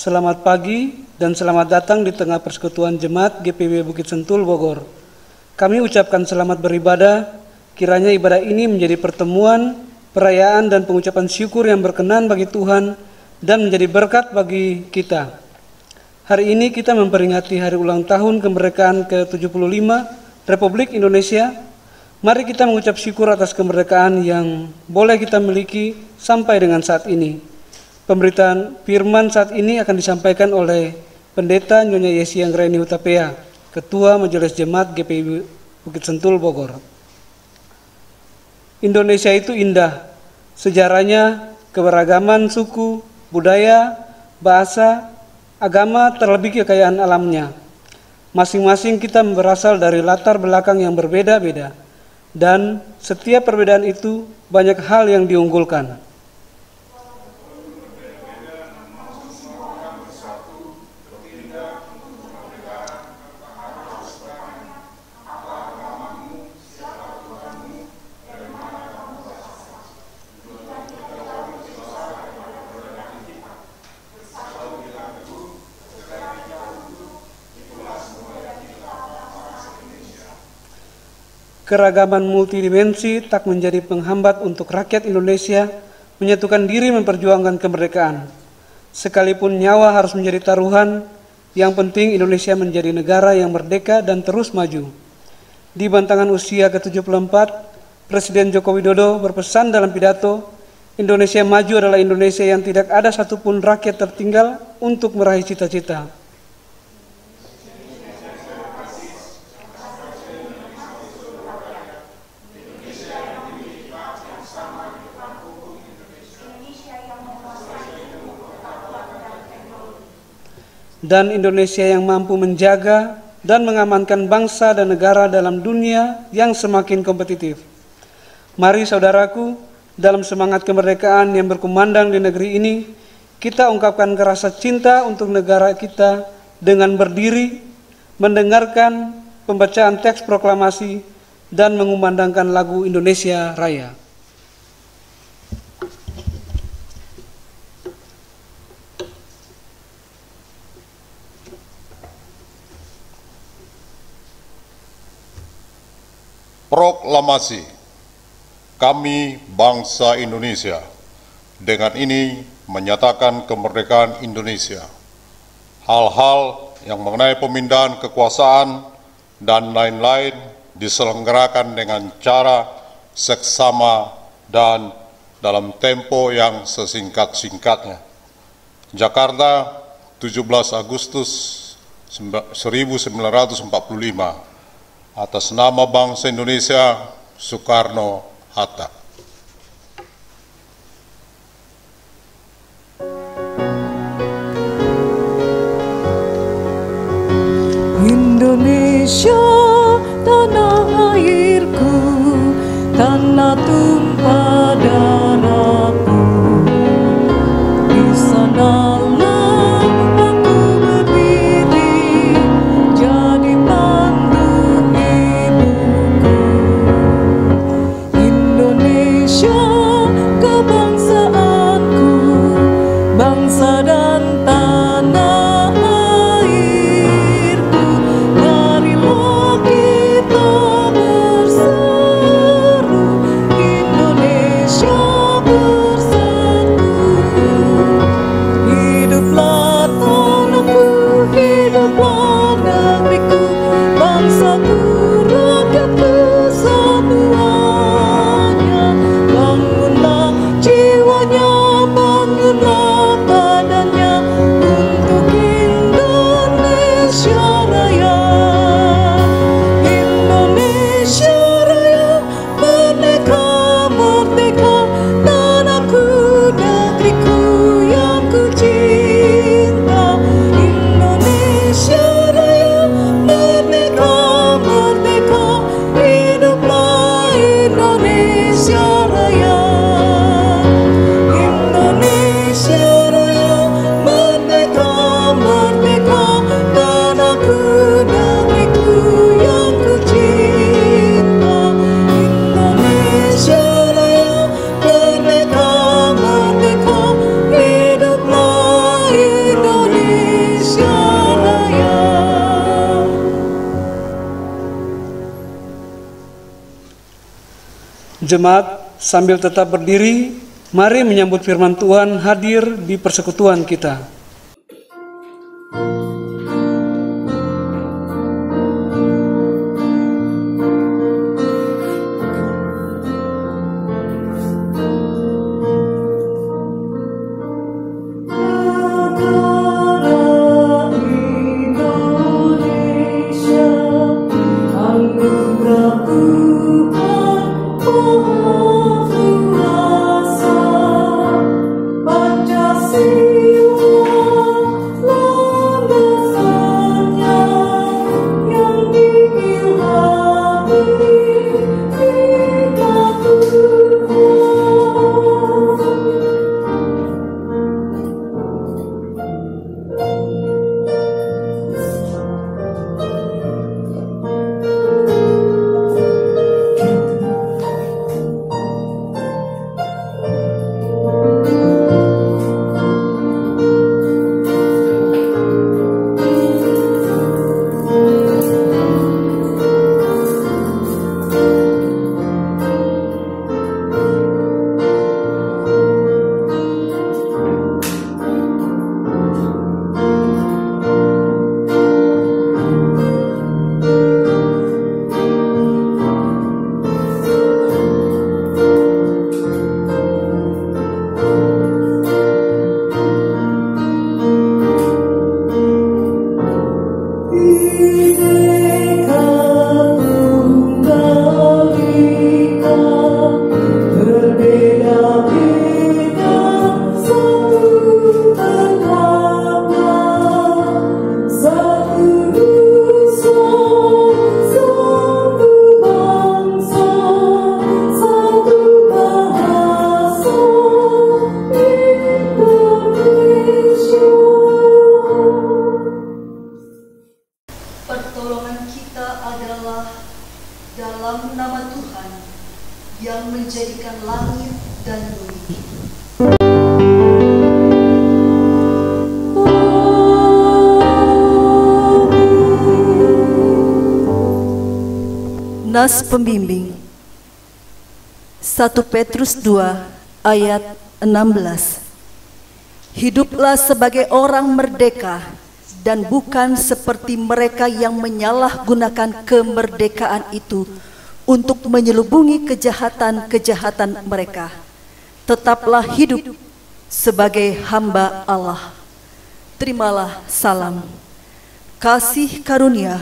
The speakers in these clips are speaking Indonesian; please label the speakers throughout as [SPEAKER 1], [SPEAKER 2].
[SPEAKER 1] Selamat pagi dan selamat datang di tengah persekutuan Jemaat GPIB Bukit Sentul Bogor. Kami ucapkan selamat beribadah, kiranya ibadah ini menjadi pertemuan, perayaan dan pengucapan syukur yang berkenan bagi Tuhan dan menjadi berkat bagi kita. Hari ini kita memperingati hari ulang tahun kemerdekaan ke-75 Republik Indonesia. Mari kita mengucap syukur atas kemerdekaan yang boleh kita miliki sampai dengan saat ini. Pemberitaan firman saat ini akan disampaikan oleh Pendeta Nyonya Yesi Anggraini Hutapea, Ketua Majelis Jemaat GPIB Bukit Sentul Bogor. Indonesia itu indah, sejarahnya, keberagaman suku, budaya, bahasa, agama, terlebih kekayaan alamnya. Masing-masing kita berasal dari latar belakang yang berbeda-beda, dan setiap perbedaan itu banyak hal yang diunggulkan. Keragaman multidimensi tak menjadi penghambat untuk rakyat Indonesia menyatukan diri memperjuangkan kemerdekaan. Sekalipun nyawa harus menjadi taruhan, yang penting Indonesia menjadi negara yang merdeka dan terus maju. Di bantangan usia ke-74, Presiden Joko Widodo berpesan dalam pidato, Indonesia maju adalah Indonesia yang tidak ada satupun rakyat tertinggal untuk meraih cita-cita. Dan Indonesia yang mampu menjaga dan mengamankan bangsa dan negara dalam dunia yang semakin kompetitif. Mari saudaraku, dalam semangat kemerdekaan yang berkumandang di negeri ini, kita ungkapkan rasa cinta untuk negara kita dengan berdiri, mendengarkan pembacaan teks proklamasi, dan mengumandangkan lagu Indonesia Raya.
[SPEAKER 2] Proklamasi, kami bangsa Indonesia, dengan ini menyatakan kemerdekaan Indonesia. Hal-hal yang mengenai pemindahan kekuasaan dan lain-lain diselenggarakan dengan cara seksama dan dalam tempo yang sesingkat-singkatnya. Jakarta, 17 Agustus 1945. Atas nama bangsa Indonesia, Soekarno-Hatta.
[SPEAKER 3] Indonesia, tanah airku, tanah tumpah darahku. Di sanalah aku berdiri, jadi pandu ibuku. Indonesia, kebangsaanku, bangsa dan tanah airku. Marilah kita
[SPEAKER 1] Jemaat, sambil tetap berdiri, mari menyambut firman Tuhan hadir di persekutuan kita.
[SPEAKER 4] Nas pembimbing 1 Petrus 2 ayat 16. Hiduplah sebagai orang merdeka dan bukan seperti mereka yang menyalahgunakan kemerdekaan itu untuk menyelubungi kejahatan-kejahatan mereka. Tetaplah hidup sebagai hamba Allah. Terimalah salam, kasih karunia,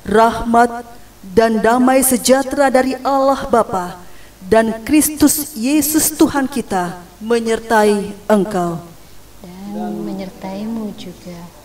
[SPEAKER 4] rahmat dan damai sejahtera dari Allah Bapa dan Kristus Yesus Tuhan kita menyertai engkau
[SPEAKER 5] dan menyertaimu juga.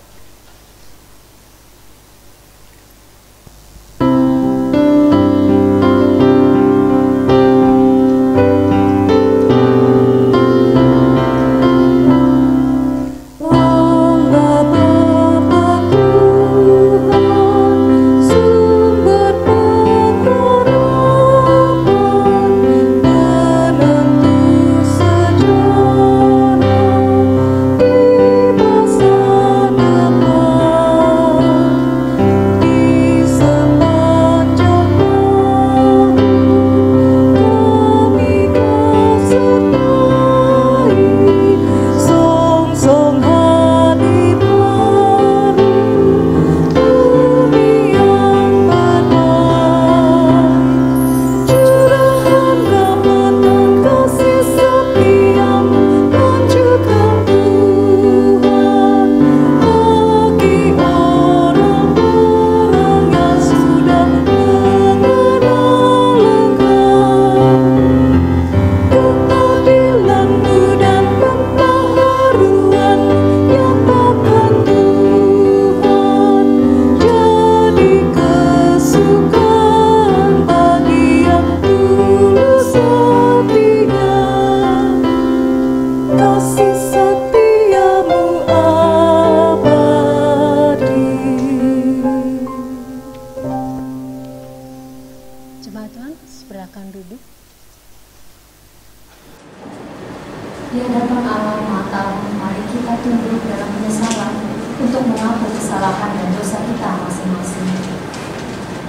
[SPEAKER 6] Di hadapan Allah Maha Tahu, mari kita tunduk dalam penyesalan untuk mengaku kesalahan dan dosa kita masing-masing.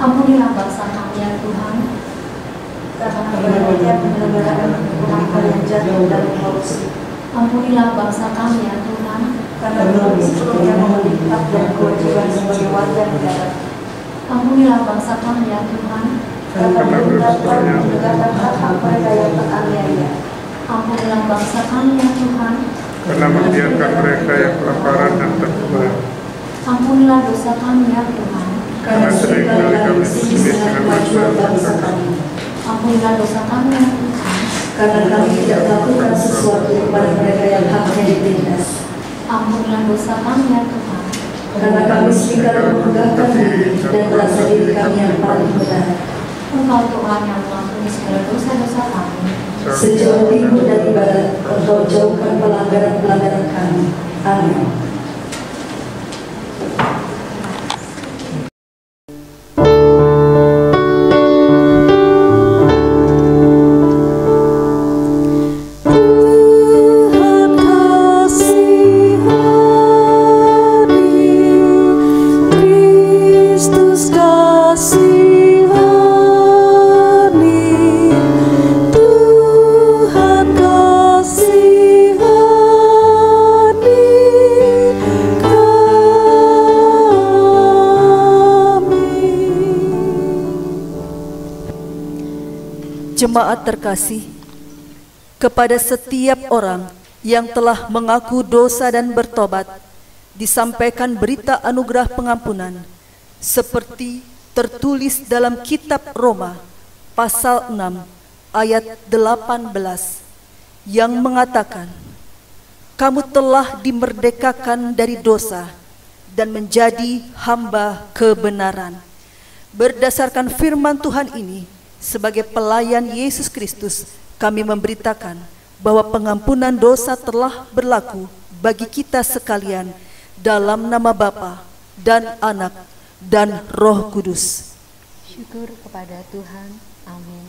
[SPEAKER 6] Ampunilah bangsa kami ya Tuhan, karena kebanyakan penyelenggaraan rumah yang jatuh dan korupsi. Ampunilah bangsa kami ya Tuhan, karena belum sepenuhnya memenuhi hak dan kewajiban sebagai warga negara. Ampunilah bangsa kami ya Tuhan, karena belum dapat menegakkan hak-hak mereka yang teraniaya. Ampunilah bangsa kami ya Tuhan,
[SPEAKER 7] karena membiarkan mereka yang kelaparan dan terkubur.
[SPEAKER 6] Ampunilah dosa kami ya Tuhan,
[SPEAKER 7] Karena seringkali kami sendiri dengan kemajuan bangsa kami.
[SPEAKER 6] Ampunilah dosa kami ya Tuhan,
[SPEAKER 8] karena kami tidak melakukan sesuatu kepada mereka yang haknya ditindas.
[SPEAKER 6] Ampunilah dosa kami ya Tuhan,
[SPEAKER 8] Karena kami seringkali memegahkan diri dan merasa diri kami yang paling benar.
[SPEAKER 6] Engkau Tuhan yang mengampuni segala dosa-dosa kami.
[SPEAKER 8] Sejauh timur dari barat, Engkau jauhkan pelanggaran-pelanggaran kami. Amin.
[SPEAKER 4] Jemaat terkasih, kepada setiap orang yang telah mengaku dosa dan bertobat, disampaikan berita anugerah pengampunan, seperti tertulis dalam kitab Roma, pasal 6, ayat 18, yang mengatakan, kamu telah dimerdekakan dari dosa dan menjadi hamba kebenaran. Berdasarkan firman Tuhan ini, sebagai pelayan Yesus Kristus, kami memberitakan bahwa pengampunan dosa telah berlaku bagi kita sekalian dalam nama Bapa dan Anak dan Roh Kudus.
[SPEAKER 5] Syukur kepada Tuhan. Amin.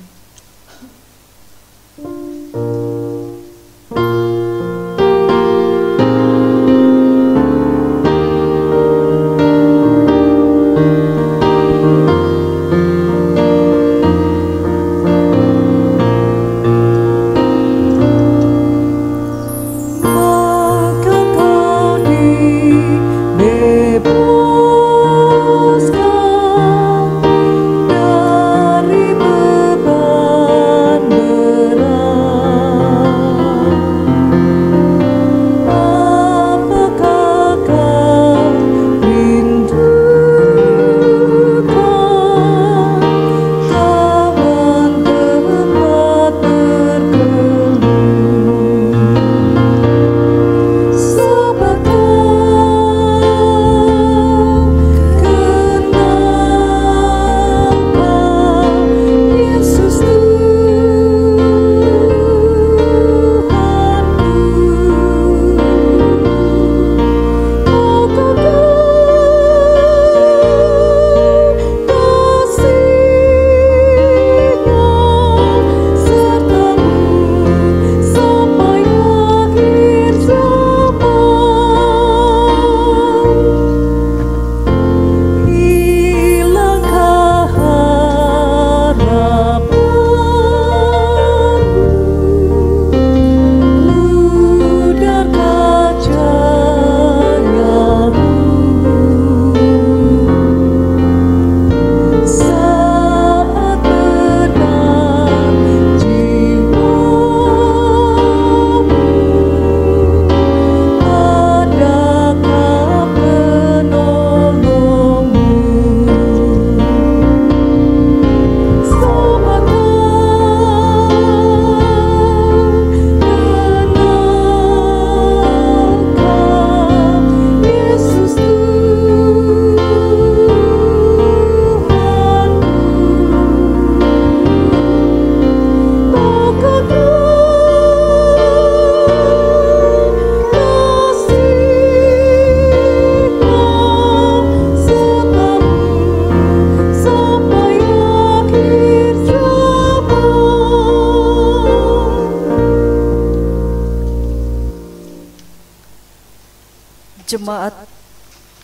[SPEAKER 4] Jemaat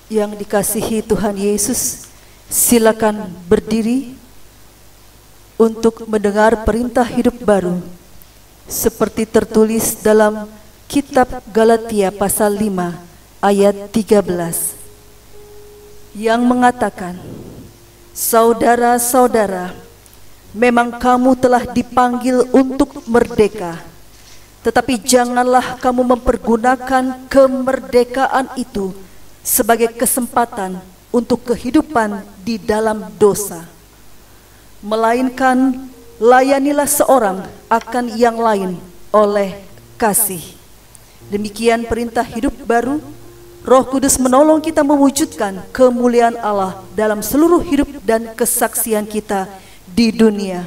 [SPEAKER 4] yang dikasihi Tuhan Yesus, silakan berdiri untuk mendengar perintah hidup baru, seperti tertulis dalam kitab Galatia pasal 5 ayat 13, yang mengatakan, "Saudara-saudara, memang kamu telah dipanggil untuk merdeka, tetapi janganlah kamu mempergunakan kemerdekaan itu sebagai kesempatan untuk kehidupan di dalam dosa. Melainkan layanilah seorang akan yang lain oleh kasih." Demikian perintah hidup baru. Roh Kudus menolong kita mewujudkan kemuliaan Allah dalam seluruh hidup dan kesaksian kita di dunia.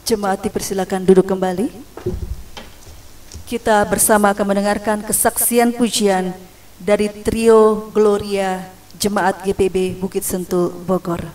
[SPEAKER 4] Jemaat dipersilakan duduk kembali. Kita bersama akan mendengarkan kesaksian pujian dari trio Gloria Jemaat GPB Bukit Sentul Bogor.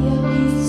[SPEAKER 9] Yang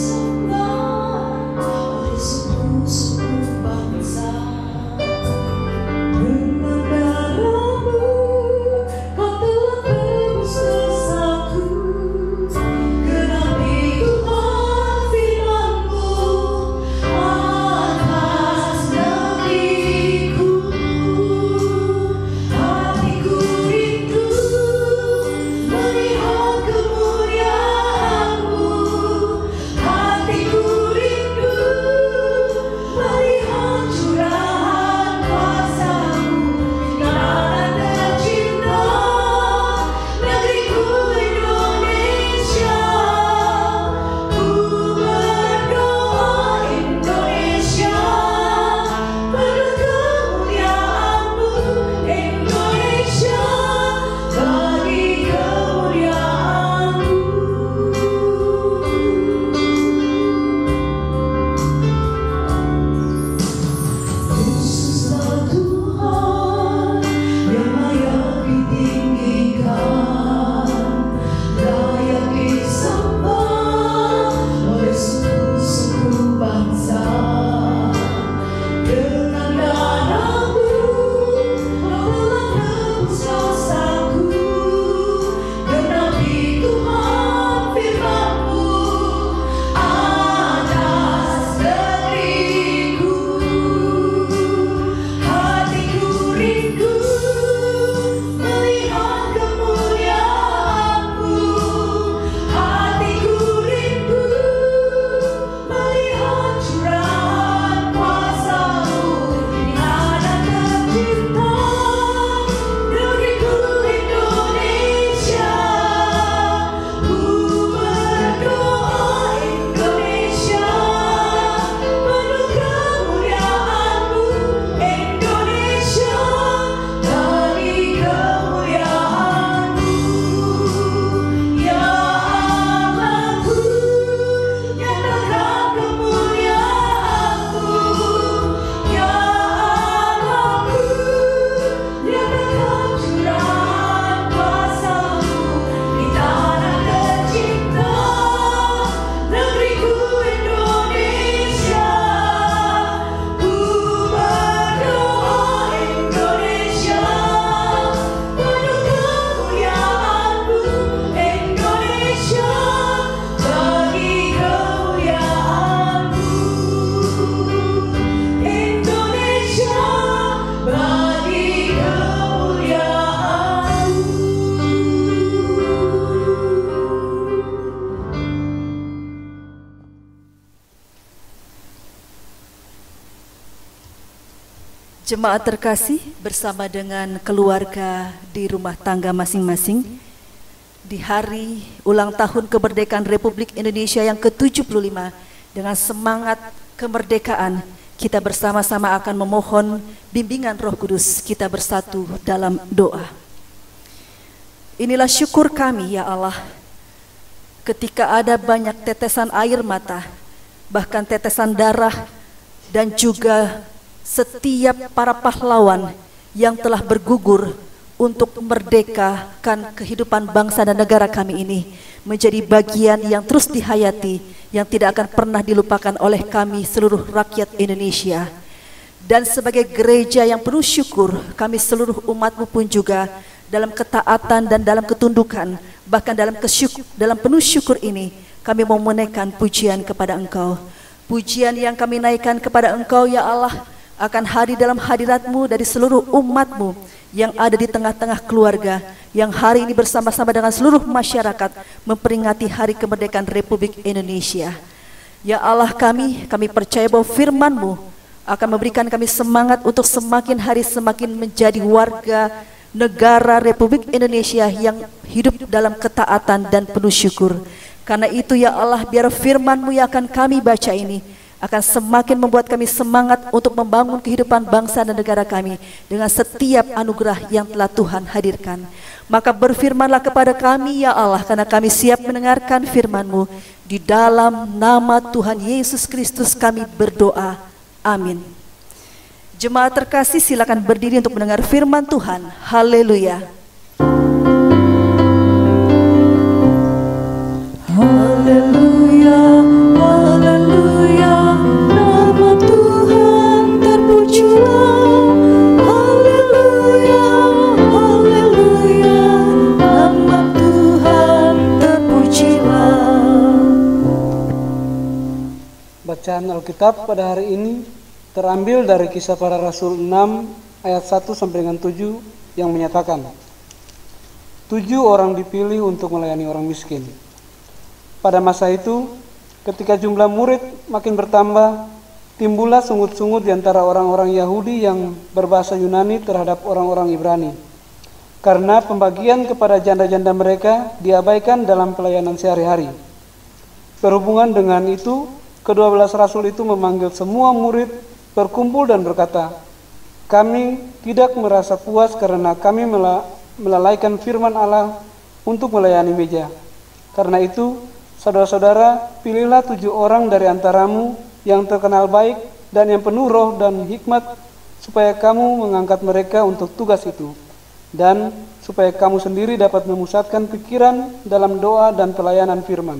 [SPEAKER 4] Jemaat terkasih, bersama dengan keluarga di rumah tangga masing-masing, di hari ulang tahun kemerdekaan Republik Indonesia yang ke-75, dengan semangat kemerdekaan, kita bersama-sama akan memohon bimbingan Roh Kudus. Kita bersatu dalam doa. Inilah syukur kami, ya Allah, ketika ada banyak tetesan air mata, bahkan tetesan darah, dan juga setiap para pahlawan yang telah bergugur untuk memerdekakan kehidupan bangsa dan negara kami ini menjadi bagian yang terus dihayati, yang tidak akan pernah dilupakan oleh kami seluruh rakyat Indonesia. Dan sebagai gereja yang penuh syukur, kami seluruh umat-Mu pun juga dalam ketaatan dan dalam ketundukan, bahkan dalam penuh syukur ini, kami mau menaikkan pujian kepada Engkau. Pujian yang kami naikkan kepada Engkau, ya Allah, akan hadir dalam hadirat-Mu dari seluruh umat-Mu yang ada di tengah-tengah keluarga, yang hari ini bersama-sama dengan seluruh masyarakat memperingati Hari Kemerdekaan Republik Indonesia. Ya Allah, kami percaya bahwa firman-Mu akan memberikan kami semangat untuk semakin hari semakin menjadi warga negara Republik Indonesia yang hidup dalam ketaatan dan penuh syukur. Karena itu, ya Allah, biar firman-Mu yang akan kami baca ini akan semakin membuat kami semangat untuk membangun kehidupan bangsa dan negara kami dengan setiap anugerah yang telah Tuhan hadirkan. Maka berfirmanlah kepada kami, ya Allah, karena kami siap mendengarkan firman-Mu. Di dalam nama Tuhan Yesus Kristus kami berdoa. Amin. Jemaat terkasih, silakan berdiri untuk mendengar firman Tuhan. Haleluya. Haleluya, haleluya, nama Tuhan terpujilah. Haleluya, haleluya, nama Tuhan terpujilah.
[SPEAKER 1] Bacaan Alkitab pada hari ini terambil dari Kisah Para Rasul 6 ayat 1 sampai dengan 7 yang menyatakan 7 orang dipilih untuk melayani orang miskin. Pada masa itu, ketika jumlah murid makin bertambah, timbullah sungut-sungut di antara orang-orang Yahudi yang berbahasa Yunani terhadap orang-orang Ibrani. Karena pembagian kepada janda-janda mereka diabaikan dalam pelayanan sehari-hari. Berhubungan dengan itu, ke-12 rasul itu memanggil semua murid berkumpul dan berkata, "Kami tidak merasa puas karena kami melalaikan firman Allah untuk melayani meja. Karena itu, saudara-saudara, pilihlah 7 orang dari antaramu yang terkenal baik dan yang penuh roh dan hikmat, supaya kamu mengangkat mereka untuk tugas itu, dan supaya kamu sendiri dapat memusatkan pikiran dalam doa dan pelayanan firman."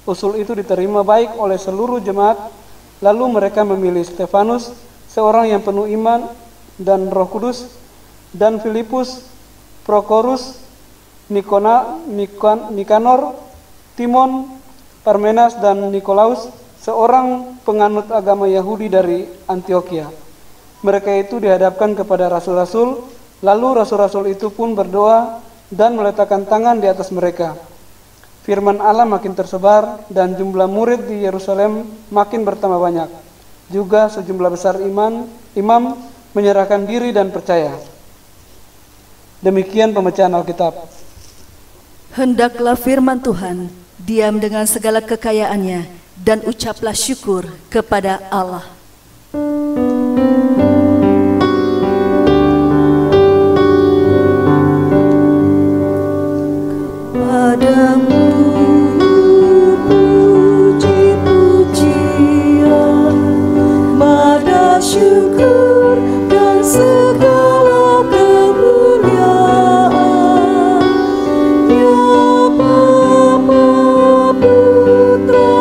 [SPEAKER 1] Usul itu diterima baik oleh seluruh jemaat. Lalu mereka memilih Stefanus, seorang yang penuh iman dan Roh Kudus, dan Filipus, Prokorus, Nikanor, Timon, Parmenas, dan Nikolaus, seorang penganut agama Yahudi dari Antioquia. Mereka itu dihadapkan kepada rasul-rasul, lalu rasul-rasul itu pun berdoa dan meletakkan tangan di atas mereka. Firman Allah makin tersebar dan jumlah murid di Yerusalem makin bertambah banyak. Juga sejumlah besar imam menyerahkan diri dan percaya. Demikian pembacaan Alkitab.
[SPEAKER 4] Hendaklah firman Tuhan diam dengan segala kekayaannya, dan ucaplah syukur kepada Allah. Padamu puji-pujian, pada syukur dan segala kemuliaan, ya Bapa, Putra,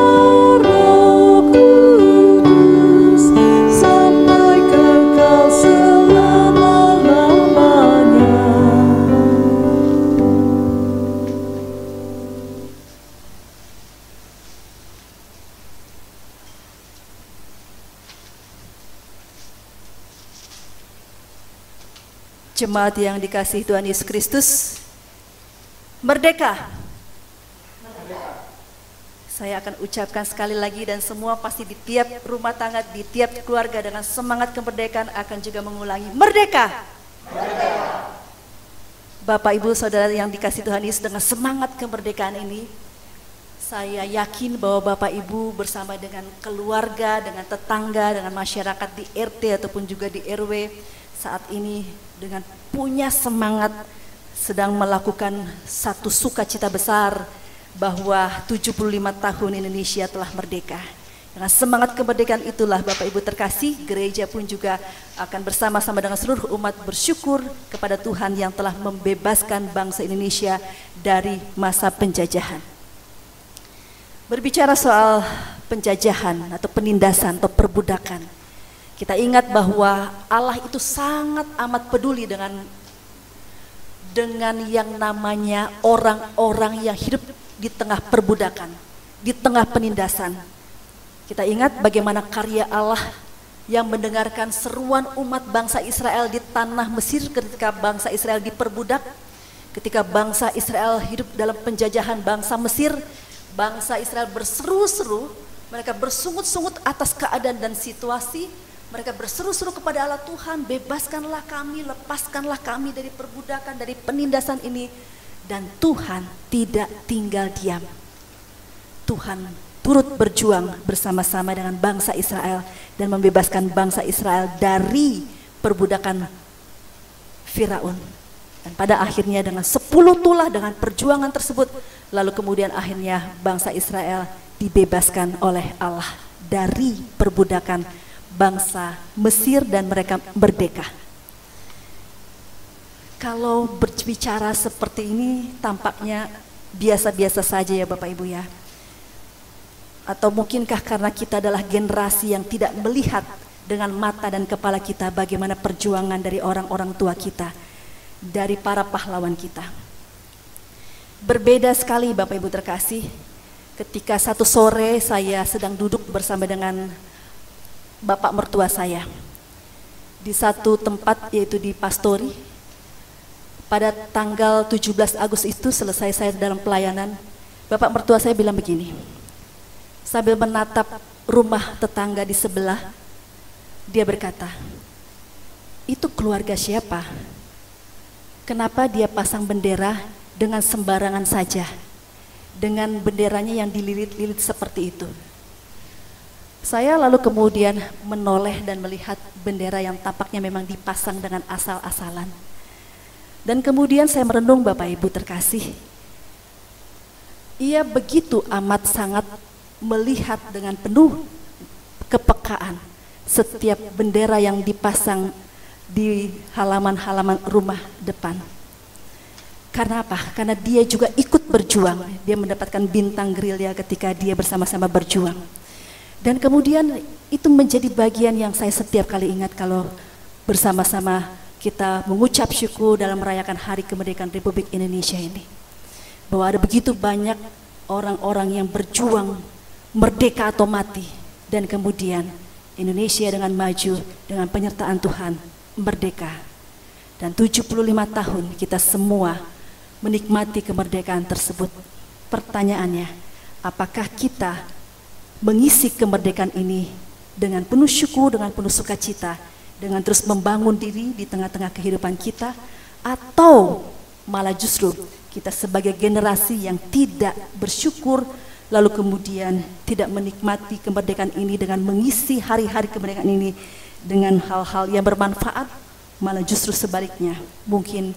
[SPEAKER 4] Roh Kudus, sampai kekal selama-lamanya. Jemaat yang dikasihi Tuhan Yesus Kristus, merdeka. Saya akan ucapkan sekali lagi dan semua pasti di tiap rumah tangga, di tiap keluarga dengan semangat kemerdekaan akan juga mengulangi merdeka. Bapak Ibu Saudara yang dikasihi Tuhan Yesus, dengan semangat kemerdekaan ini saya yakin bahwa Bapak Ibu bersama dengan keluarga, dengan tetangga, dengan masyarakat di RT ataupun juga di RW saat ini dengan punya semangat sedang melakukan satu sukacita besar bahwa 75 tahun Indonesia telah merdeka. Dengan semangat kemerdekaan itulah Bapak Ibu terkasih, gereja pun juga akan bersama-sama dengan seluruh umat bersyukur kepada Tuhan yang telah membebaskan bangsa Indonesia dari masa penjajahan. Berbicara soal penjajahan atau penindasan atau perbudakan, kita ingat bahwa Allah itu sangat amat peduli dengan yang namanya orang-orang yang hidup di tengah perbudakan, di tengah penindasan. Kita ingat bagaimana karya Allah yang mendengarkan seruan umat bangsa Israel di tanah Mesir ketika bangsa Israel diperbudak, ketika bangsa Israel hidup dalam penjajahan bangsa Mesir, bangsa Israel berseru-seru, mereka bersungut-sungut atas keadaan dan situasi, mereka berseru-seru kepada Allah, Tuhan bebaskanlah kami, lepaskanlah kami dari perbudakan, dari penindasan ini. Dan Tuhan tidak tinggal diam. Tuhan turut berjuang bersama-sama dengan bangsa Israel dan membebaskan bangsa Israel dari perbudakan Firaun. Dan pada akhirnya dengan 10 tulah dengan perjuangan tersebut, lalu kemudian akhirnya bangsa Israel dibebaskan oleh Allah dari perbudakan bangsa Mesir dan mereka merdeka. Kalau berbicara seperti ini tampaknya biasa-biasa saja ya Bapak Ibu ya. Atau mungkinkah karena kita adalah generasi yang tidak melihat dengan mata dan kepala kita bagaimana perjuangan dari orang-orang tua kita, dari para pahlawan kita. Berbeda sekali Bapak Ibu terkasih, ketika satu sore saya sedang duduk bersama dengan bapak mertua saya di satu tempat yaitu di Pastori. Pada tanggal 17 Agustus itu selesai saya dalam pelayanan, bapak mertua saya bilang begini, sambil menatap rumah tetangga di sebelah, dia berkata, itu keluarga siapa? Kenapa dia pasang bendera dengan sembarangan saja, dengan benderanya yang dililit-lilit seperti itu? Saya lalu kemudian menoleh dan melihat bendera yang tampaknya memang dipasang dengan asal-asalan. Dan kemudian saya merenung Bapak Ibu terkasih, ia begitu amat sangat melihat dengan penuh kepekaan setiap bendera yang dipasang di halaman-halaman rumah depan. Karena apa? Karena dia juga ikut berjuang, dia mendapatkan bintang gerilya ketika dia bersama-sama berjuang. Dan kemudian itu menjadi bagian yang saya setiap kali ingat kalau bersama-sama kita mengucap syukur dalam merayakan Hari Kemerdekaan Republik Indonesia ini. Bahwa ada begitu banyak orang-orang yang berjuang merdeka atau mati. Dan kemudian Indonesia dengan maju, dengan penyertaan Tuhan, merdeka. Dan 75 tahun kita semua menikmati kemerdekaan tersebut. Pertanyaannya, apakah kita mengisi kemerdekaan ini dengan penuh syukur, dengan penuh sukacita, dengan terus membangun diri di tengah-tengah kehidupan kita, atau malah justru kita sebagai generasi yang tidak bersyukur lalu kemudian tidak menikmati kemerdekaan ini dengan mengisi hari-hari kemerdekaan ini dengan hal-hal yang bermanfaat, malah justru sebaliknya mungkin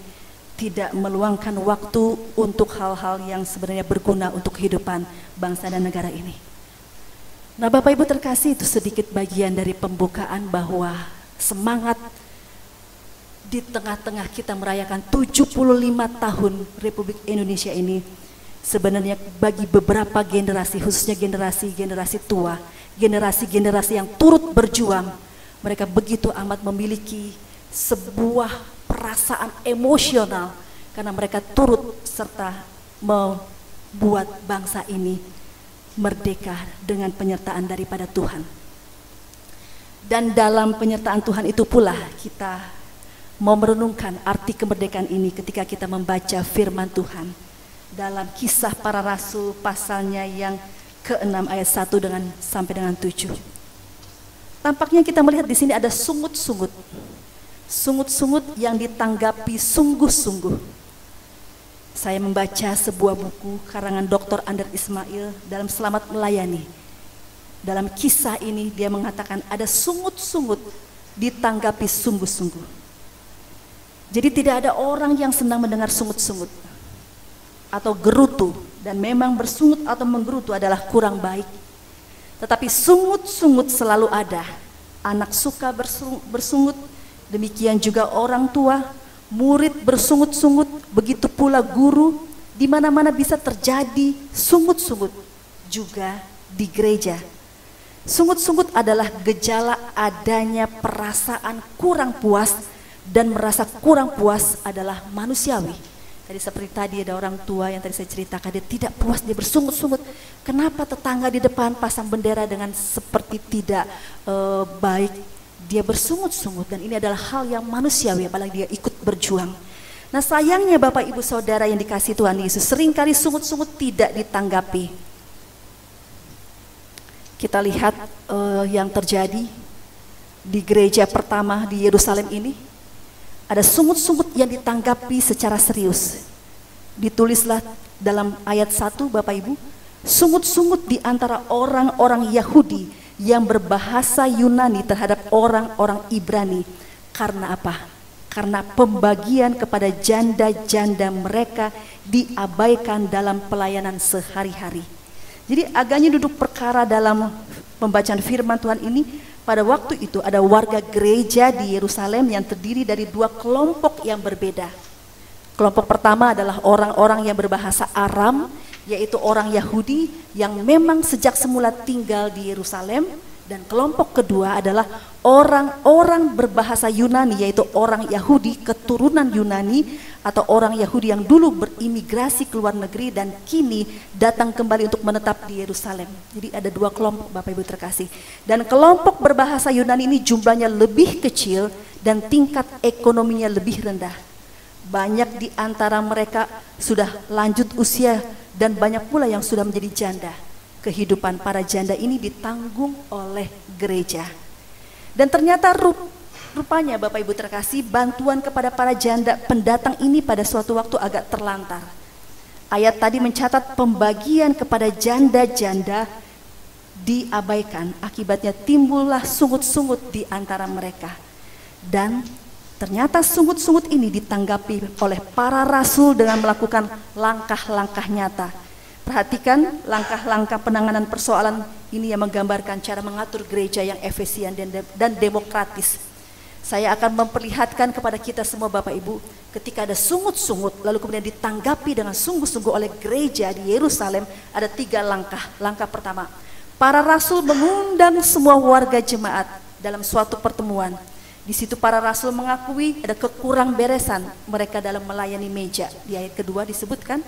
[SPEAKER 4] tidak meluangkan waktu untuk hal-hal yang sebenarnya berguna untuk kehidupan bangsa dan negara ini. Nah Bapak Ibu terkasih, itu sedikit bagian dari pembukaan bahwa semangat di tengah-tengah kita merayakan 75 tahun Republik Indonesia ini sebenarnya bagi beberapa generasi, khususnya generasi tua, generasi-generasi yang turut berjuang, mereka begitu amat memiliki sebuah perasaan emosional karena mereka turut serta membuat bangsa ini merdeka dengan penyertaan daripada Tuhan. Dan dalam penyertaan Tuhan itu pula kita mau merenungkan arti kemerdekaan ini ketika kita membaca firman Tuhan dalam Kisah Para Rasul pasalnya yang ke-6 ayat 1 sampai dengan 7. Tampaknya kita melihat di sini ada sungut-sungut. Sungut-sungut yang ditanggapi sungguh-sungguh. Saya membaca sebuah buku karangan Dr. Ander Ismail dalam Selamat Melayani. Dalam kisah ini dia mengatakan ada sungut-sungut ditanggapi sungguh-sungguh. Jadi tidak ada orang yang senang mendengar sungut-sungut atau gerutu, dan memang bersungut atau menggerutu adalah kurang baik. Tetapi sungut-sungut selalu ada. Anak suka bersungut, demikian juga orang tua, murid bersungut-sungut, begitu pula guru. Di mana-mana bisa terjadi sungut-sungut, juga di gereja. Sungut-sungut adalah gejala adanya perasaan kurang puas, dan merasa kurang puas adalah manusiawi. Tadi seperti tadi ada orang tua yang tadi saya ceritakan, dia tidak puas, dia bersungut-sungut. Kenapa tetangga di depan pasang bendera dengan seperti tidak baik? Dia bersungut-sungut, dan ini adalah hal yang manusiawi, apalagi dia ikut berjuang. Nah sayangnya Bapak Ibu Saudara yang dikasihi Tuhan Yesus, seringkali sungut-sungut tidak ditanggapi. Kita lihat yang terjadi di gereja pertama di Yerusalem ini. Ada sungut-sungut yang ditanggapi secara serius. Ditulislah dalam ayat 1 Bapak Ibu, sungut-sungut di antara orang-orang Yahudi yang berbahasa Yunani terhadap orang-orang Ibrani. Karena apa? Karena pembagian kepada janda-janda mereka diabaikan dalam pelayanan sehari-hari. Jadi agaknya duduk perkara dalam pembacaan firman Tuhan ini. Pada waktu itu ada warga gereja di Yerusalem yang terdiri dari dua kelompok yang berbeda. Kelompok pertama adalah orang-orang yang berbahasa Aram, yaitu orang Yahudi yang memang sejak semula tinggal di Yerusalem. Dan kelompok kedua adalah orang-orang berbahasa Yunani, yaitu orang Yahudi keturunan Yunani atau orang Yahudi yang dulu berimigrasi ke luar negeri dan kini datang kembali untuk menetap di Yerusalem. Jadi ada dua kelompok Bapak Ibu terkasih. Dan kelompok berbahasa Yunani ini jumlahnya lebih kecil dan tingkat ekonominya lebih rendah. Banyak di antara mereka sudah lanjut usia dan banyak pula yang sudah menjadi janda. Kehidupan para janda ini ditanggung oleh gereja. Dan ternyata rupanya Bapak Ibu terkasih, bantuan kepada para janda pendatang ini pada suatu waktu agak terlantar. Ayat tadi mencatat pembagian kepada janda-janda diabaikan, akibatnya timbullah sungut-sungut di antara mereka. Dan ternyata sungut-sungut ini ditanggapi oleh para rasul dengan melakukan langkah-langkah nyata. Perhatikan langkah-langkah penanganan persoalan ini yang menggambarkan cara mengatur gereja yang efisien dan demokratis. Saya akan memperlihatkan kepada kita semua Bapak Ibu, ketika ada sungut-sungut lalu kemudian ditanggapi dengan sungguh-sungguh oleh gereja di Yerusalem, ada 3 langkah. Langkah pertama, para rasul mengundang semua warga jemaat dalam suatu pertemuan. Di situ para rasul mengakui ada kekurang beresan mereka dalam melayani meja. Di ayat kedua disebutkan,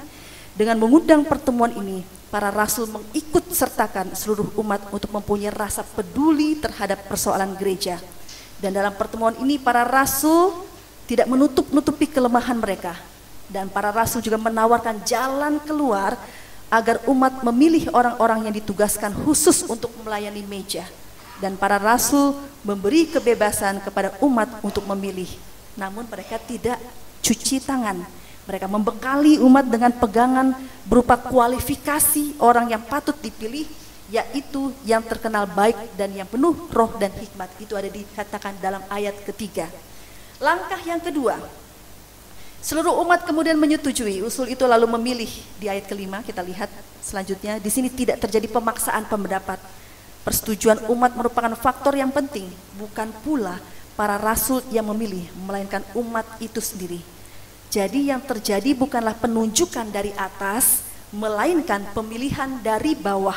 [SPEAKER 4] dengan mengundang pertemuan ini, para rasul mengikut sertakan seluruh umat untuk mempunyai rasa peduli terhadap persoalan gereja. Dan dalam pertemuan ini para rasul tidak menutup-nutupi kelemahan mereka. Dan para rasul juga menawarkan jalan keluar agar umat memilih orang-orang yang ditugaskan khusus untuk melayani meja. Dan para rasul memberi kebebasan kepada umat untuk memilih. Namun mereka tidak cuci tangan. Mereka membekali umat dengan pegangan berupa kualifikasi orang yang patut dipilih, yaitu yang terkenal baik dan yang penuh roh dan hikmat. Itu ada dikatakan dalam ayat ketiga. Langkah yang kedua, seluruh umat kemudian menyetujui usul itu lalu memilih. Di ayat kelima kita lihat selanjutnya, di sini tidak terjadi pemaksaan pendapat. Persetujuan umat merupakan faktor yang penting, bukan pula para rasul yang memilih, melainkan umat itu sendiri. Jadi yang terjadi bukanlah penunjukan dari atas, melainkan pemilihan dari bawah.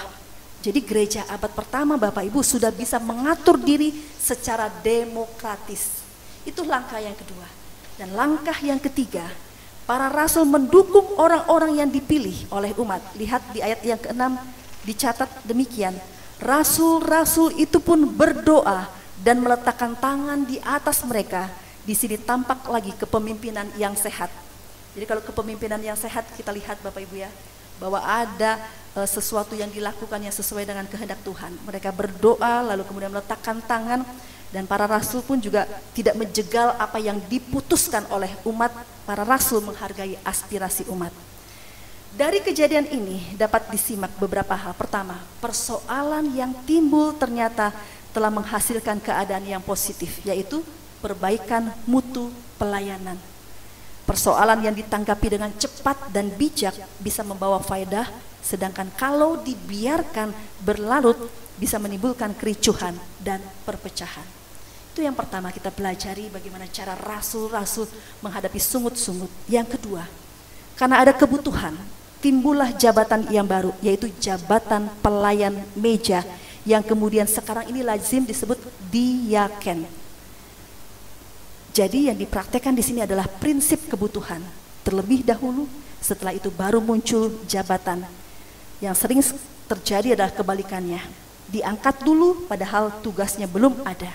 [SPEAKER 4] Jadi gereja abad pertama Bapak Ibu sudah bisa mengatur diri secara demokratis. Itu langkah yang kedua. Dan langkah yang ketiga, para rasul mendukung orang-orang yang dipilih oleh umat. Lihat di ayat yang ke-6 dicatat demikian. Rasul-rasul itu pun berdoa dan meletakkan tangan di atas mereka. Di sini tampak lagi kepemimpinan yang sehat. Jadi kalau kepemimpinan yang sehat kita lihat Bapak Ibu ya, bahwa ada sesuatu yang dilakukan yang sesuai dengan kehendak Tuhan. Mereka berdoa lalu kemudian meletakkan tangan, dan para rasul pun juga tidak menjegal apa yang diputuskan oleh umat. Para rasul menghargai aspirasi umat. Dari kejadian ini dapat disimak beberapa hal. Pertama, persoalan yang timbul ternyata telah menghasilkan keadaan yang positif, yaitu perbaikan mutu pelayanan. Persoalan yang ditanggapi dengan cepat dan bijak bisa membawa faedah, sedangkan kalau dibiarkan berlarut bisa menimbulkan kericuhan dan perpecahan. Itu yang pertama, kita pelajari bagaimana cara rasul-rasul menghadapi sungut-sungut. Yang kedua, karena ada kebutuhan, timbullah jabatan yang baru, yaitu jabatan pelayan meja, yang kemudian sekarang ini lazim disebut diaken. Jadi yang dipraktekkan di sini adalah prinsip kebutuhan terlebih dahulu, setelah itu baru muncul jabatan. Yang sering terjadi adalah kebalikannya, diangkat dulu padahal tugasnya belum ada.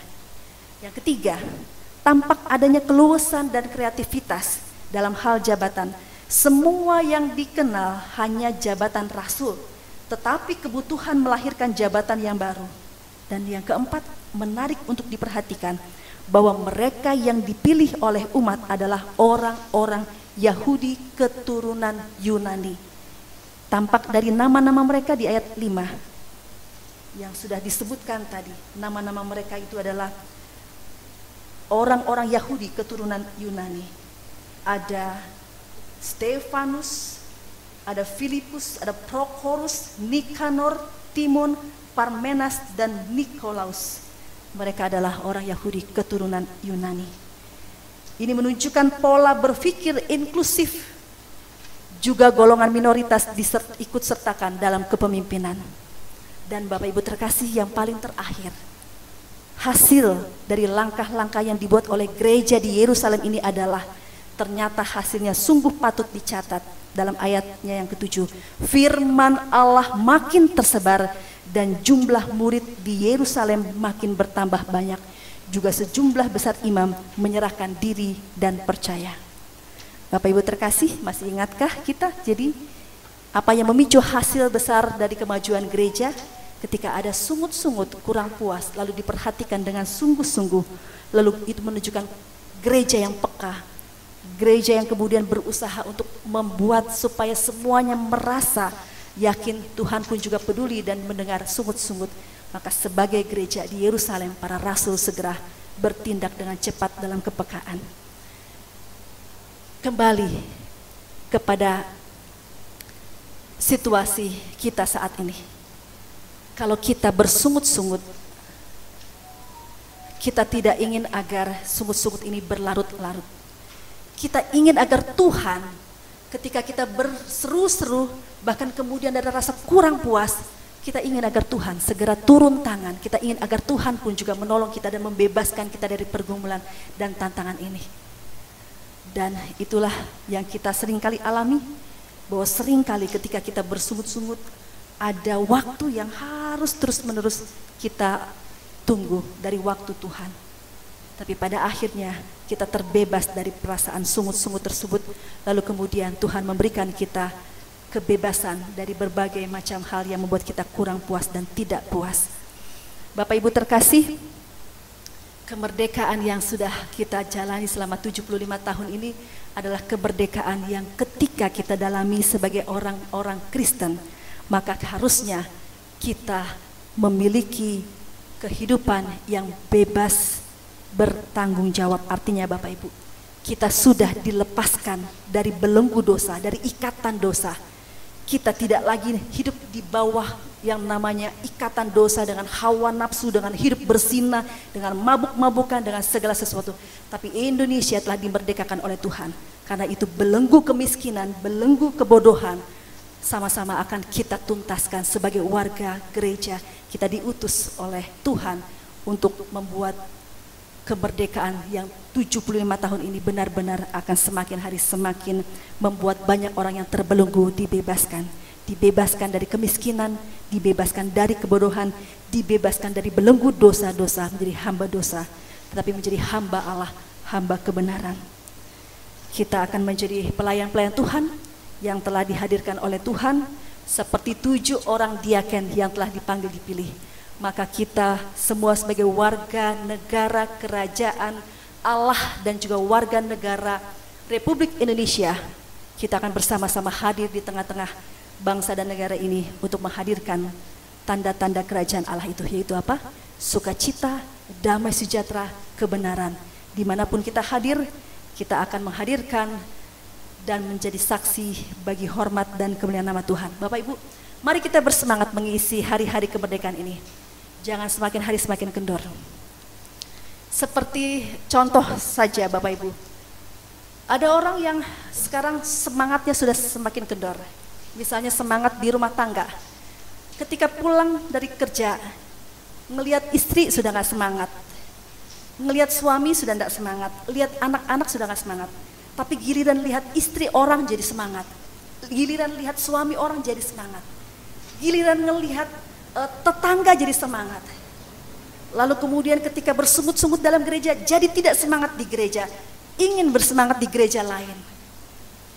[SPEAKER 4] Yang ketiga, tampak adanya keluasan dan kreativitas dalam hal jabatan. Semua yang dikenal hanya jabatan rasul, tetapi kebutuhan melahirkan jabatan yang baru. Dan yang keempat, menarik untuk diperhatikan bahwa mereka yang dipilih oleh umat adalah orang-orang Yahudi keturunan Yunani. Tampak dari nama-nama mereka di ayat 5 yang sudah disebutkan tadi. Nama-nama mereka itu adalah orang-orang Yahudi keturunan Yunani. Ada Stefanus, ada Filipus, ada Prochorus, Nikanor, Timon, Parmenas, dan Nikolaus. Mereka adalah orang Yahudi keturunan Yunani. Ini menunjukkan pola berpikir inklusif. Juga golongan minoritas ikut sertakan dalam kepemimpinan. Dan Bapak Ibu terkasih, yang paling terakhir, hasil dari langkah-langkah yang dibuat oleh gereja di Yerusalem ini adalah ternyata hasilnya sungguh patut dicatat. Dalam ayatnya yang ke-7, firman Allah makin tersebar dan jumlah murid di Yerusalem makin bertambah banyak. Juga sejumlah besar imam menyerahkan diri dan percaya. Bapak Ibu terkasih, masih ingatkah kita? Jadi apa yang memicu hasil besar dari kemajuan gereja? Ketika ada sungut-sungut kurang puas, lalu diperhatikan dengan sungguh-sungguh, lalu itu menunjukkan gereja yang peka. Gereja yang kemudian berusaha untuk membuat supaya semuanya merasa yakin Tuhan pun juga peduli dan mendengar sungut-sungut. Maka sebagai gereja di Yerusalem, para rasul segera bertindak dengan cepat dalam kepekaan. Kembali kepada situasi kita saat ini. Kalau kita bersungut-sungut, kita tidak ingin agar sungut-sungut ini berlarut-larut. Kita ingin agar Tuhan, ketika kita berseru-seru, bahkan kemudian ada rasa kurang puas, kita ingin agar Tuhan segera turun tangan. Kita ingin agar Tuhan pun juga menolong kita dan membebaskan kita dari pergumulan dan tantangan ini. Dan itulah yang kita seringkali alami, bahwa seringkali ketika kita bersungut-sungut, ada waktu yang harus terus-menerus kita tunggu dari waktu Tuhan. Tapi pada akhirnya kita terbebas dari perasaan sungut-sungut tersebut. Lalu kemudian Tuhan memberikan kita kebebasan dari berbagai macam hal yang membuat kita kurang puas dan tidak puas. Bapak Ibu terkasih, kemerdekaan yang sudah kita jalani selama 75 tahun ini adalah kemerdekaan yang ketika kita dalami sebagai orang-orang Kristen, maka harusnya kita memiliki kehidupan yang bebas bertanggung jawab. Artinya Bapak Ibu, kita sudah dilepaskan dari belenggu dosa, dari ikatan dosa. Kita tidak lagi hidup di bawah yang namanya ikatan dosa dengan hawa nafsu, dengan hidup berzina, dengan mabuk-mabukan, dengan segala sesuatu. Tapi Indonesia telah dimerdekakan oleh Tuhan. Karena itu belenggu kemiskinan, belenggu kebodohan, sama-sama akan kita tuntaskan sebagai warga gereja. Kita diutus oleh Tuhan untuk membuat kemerdekaan yang 75 tahun ini benar-benar akan semakin hari semakin membuat banyak orang yang terbelenggu dibebaskan. Dibebaskan dari kemiskinan, dibebaskan dari kebodohan, dibebaskan dari belenggu dosa-dosa, menjadi hamba dosa, tetapi menjadi hamba Allah, hamba kebenaran. Kita akan menjadi pelayan-pelayan Tuhan yang telah dihadirkan oleh Tuhan, seperti 7 orang diaken yang telah dipanggil dipilih. Maka kita semua sebagai warga negara kerajaan Allah dan juga warga negara Republik Indonesia, kita akan bersama-sama hadir di tengah-tengah bangsa dan negara ini untuk menghadirkan tanda-tanda kerajaan Allah itu, yaitu apa? Sukacita, damai sejahtera, kebenaran. Dimanapun kita hadir, kita akan menghadirkan dan menjadi saksi bagi hormat dan kemuliaan nama Tuhan. Bapak Ibu, mari kita bersemangat mengisi hari-hari kemerdekaan ini. Jangan semakin hari semakin kendor. Seperti contoh saja Bapak Ibu, ada orang yang sekarang semangatnya sudah semakin kendor. Misalnya semangat di rumah tangga, ketika pulang dari kerja, melihat istri sudah gak semangat, ngelihat suami sudah gak semangat, lihat anak-anak sudah gak semangat. Tapi giliran lihat istri orang jadi semangat, giliran lihat suami orang jadi semangat, giliran ngelihat tetangga jadi semangat. Lalu kemudian ketika bersungut-sungut dalam gereja, jadi tidak semangat di gereja, ingin bersemangat di gereja lain.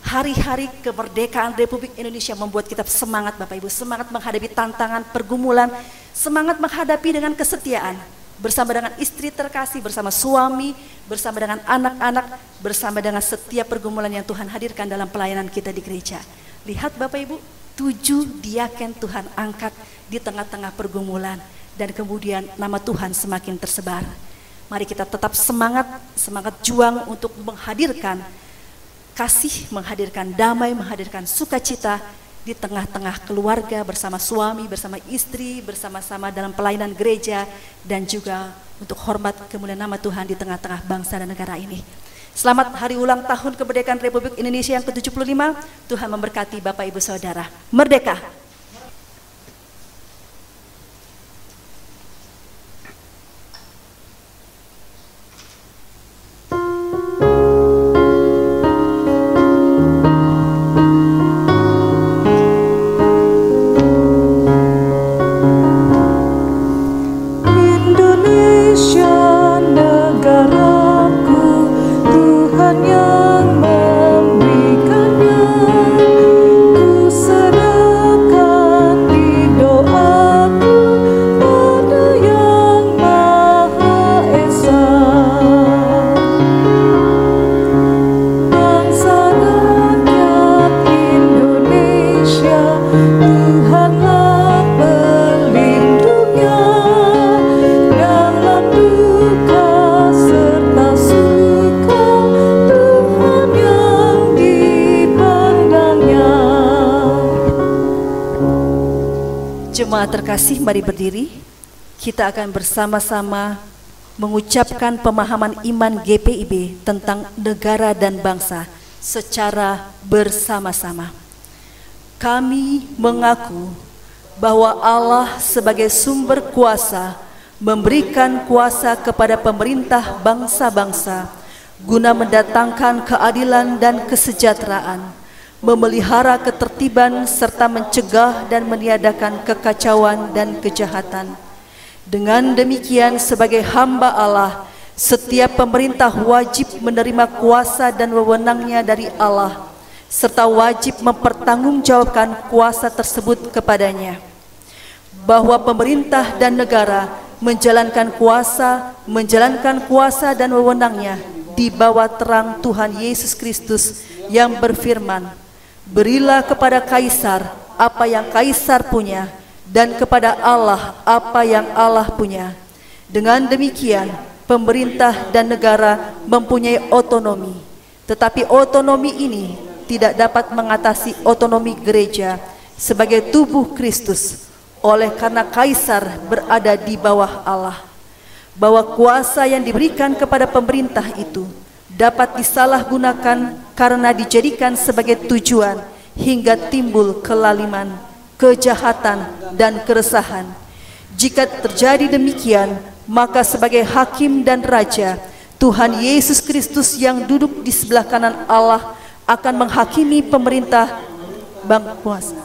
[SPEAKER 4] Hari-hari kemerdekaan Republik Indonesia membuat kita semangat Bapak Ibu, semangat menghadapi tantangan, pergumulan, semangat menghadapi dengan kesetiaan, bersama dengan istri terkasih, bersama suami, bersama dengan anak-anak, bersama dengan setiap pergumulan yang Tuhan hadirkan dalam pelayanan kita di gereja. Lihat Bapak Ibu, 7 diaken Tuhan angkat di tengah-tengah pergumulan, dan kemudian nama Tuhan semakin tersebar. Mari kita tetap semangat juang untuk menghadirkan kasih, menghadirkan damai, menghadirkan sukacita di tengah-tengah keluarga, bersama suami, bersama istri, bersama-sama dalam pelayanan gereja, dan juga untuk hormat kemuliaan nama Tuhan di tengah-tengah bangsa dan negara ini. Selamat hari ulang tahun kemerdekaan Republik Indonesia yang ke-75. Tuhan memberkati Bapak Ibu Saudara. Merdeka! Jemaat terkasih, mari berdiri. Kita akan bersama-sama mengucapkan pemahaman iman GPIB tentang negara dan bangsa secara bersama-sama. Kami mengaku bahwa Allah sebagai sumber kuasa memberikan kuasa kepada pemerintah bangsa-bangsa guna mendatangkan keadilan dan kesejahteraan, memelihara ketertiban serta mencegah dan meniadakan kekacauan dan kejahatan. Dengan demikian, sebagai hamba Allah, setiap pemerintah wajib menerima kuasa dan wewenangnya dari Allah, serta wajib mempertanggungjawabkan kuasa tersebut kepadanya. Bahwa pemerintah dan negara menjalankan kuasa dan wewenangnya di bawah terang Tuhan Yesus Kristus yang berfirman, "Berilah kepada kaisar apa yang kaisar punya, dan kepada Allah apa yang Allah punya." Dengan demikian, pemerintah dan negara mempunyai otonomi, tetapi otonomi ini tidak dapat mengatasi otonomi gereja sebagai tubuh Kristus, oleh karena kaisar berada di bawah Allah. Bahwa kuasa yang diberikan kepada pemerintah itu dapat disalahgunakan karena dijadikan sebagai tujuan hingga timbul kelaliman, kejahatan, dan keresahan. Jika terjadi demikian, maka sebagai hakim dan raja, Tuhan Yesus Kristus yang duduk di sebelah kanan Allah akan menghakimi pemerintah bangsa.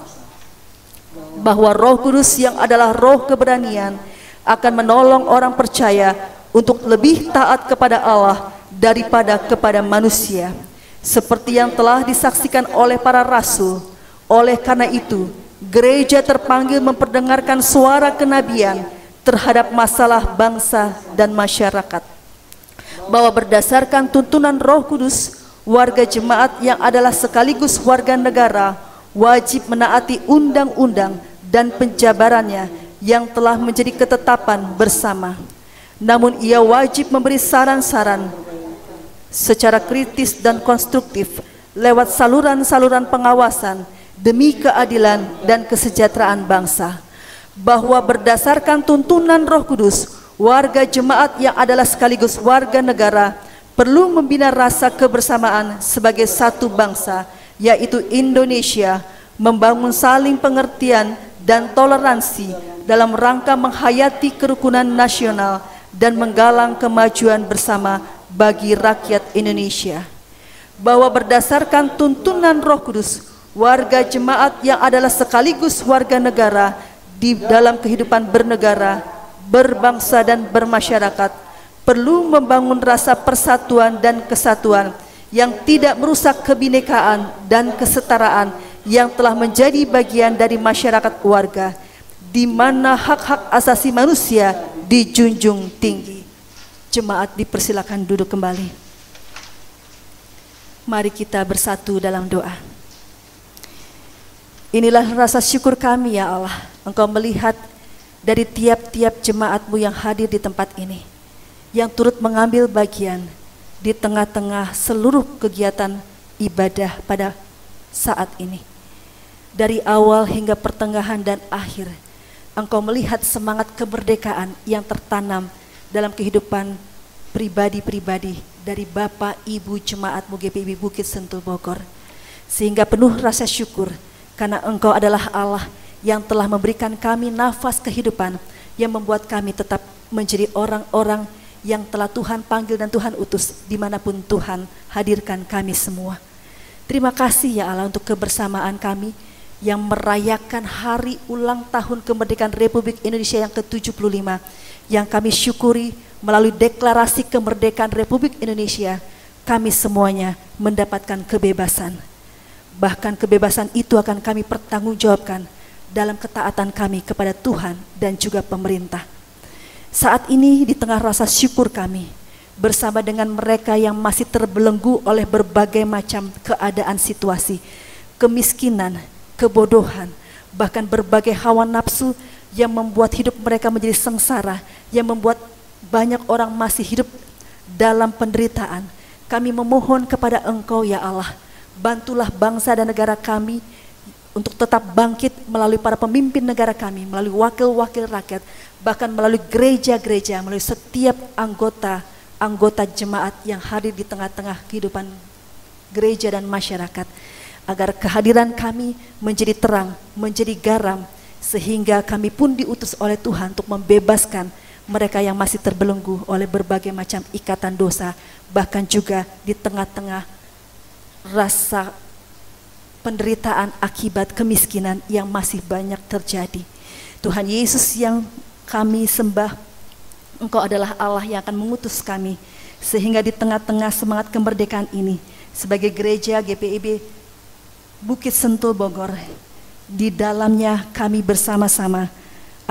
[SPEAKER 4] Bahwa Roh Kudus yang adalah roh keberanian akan menolong orang percaya untuk lebih taat kepada Allah daripada kepada manusia. seperti yang telah disaksikan oleh para rasul. Oleh karena itu, gereja terpanggil memperdengarkan suara kenabian terhadap masalah bangsa dan masyarakat, bahwa berdasarkan tuntunan Roh Kudus, warga jemaat yang adalah sekaligus warga negara wajib menaati undang-undang dan penjabarannya yang telah menjadi ketetapan bersama. Namun ia wajib memberi saran-saran secara kritis dan konstruktif lewat saluran-saluran pengawasan demi keadilan dan kesejahteraan bangsa, bahwa berdasarkan tuntunan Roh Kudus, warga jemaat yang adalah sekaligus warga negara perlu membina rasa kebersamaan sebagai satu bangsa, yaitu Indonesia, membangun saling pengertian dan toleransi dalam rangka menghayati kerukunan nasional dan menggalang kemajuan bersama bagi rakyat Indonesia, bahwa berdasarkan tuntunan Roh Kudus, warga jemaat yang adalah sekaligus warga negara di dalam kehidupan bernegara, berbangsa dan bermasyarakat perlu membangun rasa persatuan dan kesatuan yang tidak merusak kebinekaan dan kesetaraan yang telah menjadi bagian dari masyarakat warga, di mana hak-hak asasi manusia dijunjung tinggi. Jemaat dipersilakan duduk kembali. Mari kita bersatu dalam doa. Inilah rasa syukur kami ya Allah, Engkau melihat dari tiap-tiap jemaat-Mu yang hadir di tempat ini, yang turut mengambil bagian di tengah-tengah seluruh kegiatan ibadah pada saat ini. Dari awal hingga pertengahan dan akhir, Engkau melihat semangat kemerdekaan yang tertanam dalam kehidupan pribadi-pribadi dari Bapak Ibu Jemaat-Mu GPIB Bukit Sentul Bogor, sehingga penuh rasa syukur karena Engkau adalah Allah yang telah memberikan kami nafas kehidupan yang membuat kami tetap menjadi orang-orang yang telah Tuhan panggil dan Tuhan utus dimanapun Tuhan hadirkan kami semua. Terima kasih ya Allah untuk kebersamaan kami yang merayakan hari ulang tahun kemerdekaan Republik Indonesia yang ke-75, yang kami syukuri melalui deklarasi kemerdekaan Republik Indonesia, kami semuanya mendapatkan kebebasan. Bahkan kebebasan itu akan kami pertanggungjawabkan dalam ketaatan kami kepada Tuhan dan juga pemerintah. Saat ini di tengah rasa syukur kami, bersama dengan mereka yang masih terbelenggu oleh berbagai macam keadaan situasi, kemiskinan, kebodohan, bahkan berbagai hawa nafsu yang membuat hidup mereka menjadi sengsara, yang membuat banyak orang masih hidup dalam penderitaan. Kami memohon kepada Engkau ya Allah, bantulah bangsa dan negara kami untuk tetap bangkit melalui para pemimpin negara kami, melalui wakil-wakil rakyat, bahkan melalui gereja-gereja, melalui setiap anggota jemaat yang hadir di tengah-tengah kehidupan gereja dan masyarakat, agar kehadiran kami menjadi terang, menjadi garam, sehingga kami pun diutus oleh Tuhan untuk membebaskan mereka yang masih terbelenggu oleh berbagai macam ikatan dosa, bahkan juga di tengah-tengah rasa penderitaan akibat kemiskinan yang masih banyak terjadi. Tuhan Yesus yang kami sembah, Engkau adalah Allah yang akan mengutus kami, sehingga di tengah-tengah semangat kemerdekaan ini, sebagai gereja GPIB Bukit Sentul Bogor, di dalamnya kami bersama-sama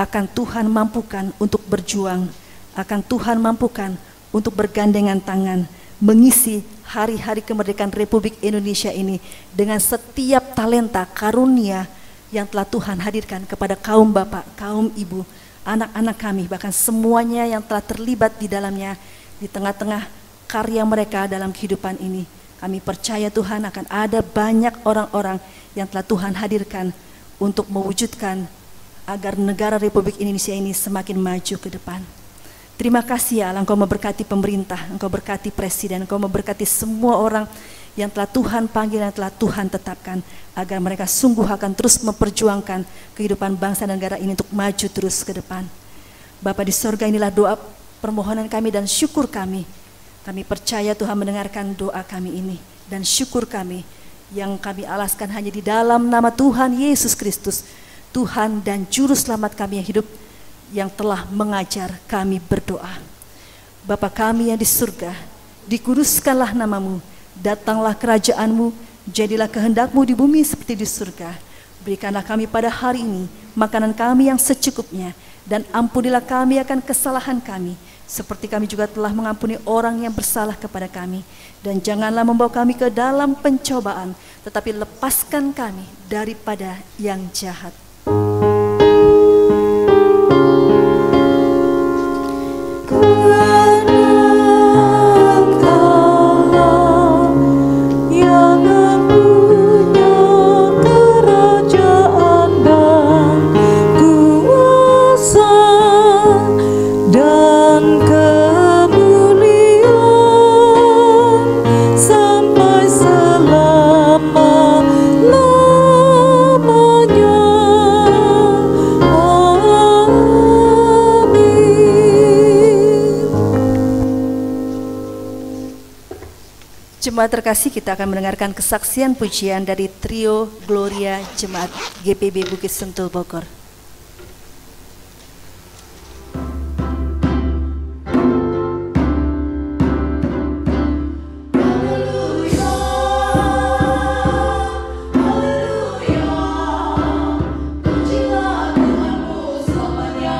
[SPEAKER 4] akan Tuhan mampukan untuk berjuang, akan Tuhan mampukan untuk bergandengan tangan, mengisi hari-hari kemerdekaan Republik Indonesia ini dengan setiap talenta karunia yang telah Tuhan hadirkan kepada kaum bapak, kaum ibu, anak-anak kami, bahkan semuanya yang telah terlibat di dalamnya, di tengah-tengah karya mereka dalam kehidupan ini. Kami percaya Tuhan akan ada banyak orang-orang yang telah Tuhan hadirkan untuk mewujudkan agar negara Republik Indonesia ini semakin maju ke depan. Terima kasih ya Allah, Engkau memberkati pemerintah, Engkau berkati presiden, Engkau memberkati semua orang yang telah Tuhan panggil, yang telah Tuhan tetapkan, agar mereka sungguh akan terus memperjuangkan kehidupan bangsa dan negara ini untuk maju terus ke depan. Bapa di sorga, inilah doa permohonan kami dan syukur kami. Kami percaya Tuhan mendengarkan doa kami ini, dan syukur kami yang kami alaskan hanya di dalam nama Tuhan Yesus Kristus, Tuhan dan Juru Selamat kami yang hidup, yang telah mengajar kami berdoa. Bapa kami yang di surga, dikuduskanlah namamu, Datanglah kerajaan-Mu, jadilah kehendak-Mu di bumi seperti di surga. Berikanlah kami pada hari ini makanan kami yang secukupnya, dan ampunilah kami akan kesalahan kami, seperti kami juga telah mengampuni orang yang bersalah kepada kami. Dan janganlah membawa kami ke dalam pencobaan, tetapi lepaskan kami daripada yang jahat. Jemaat terkasih, kita akan mendengarkan kesaksian pujian dari trio Gloria Jemaat GPB Bukit Sentul Bogor.
[SPEAKER 9] Pujilah Tuhanmu selamanya.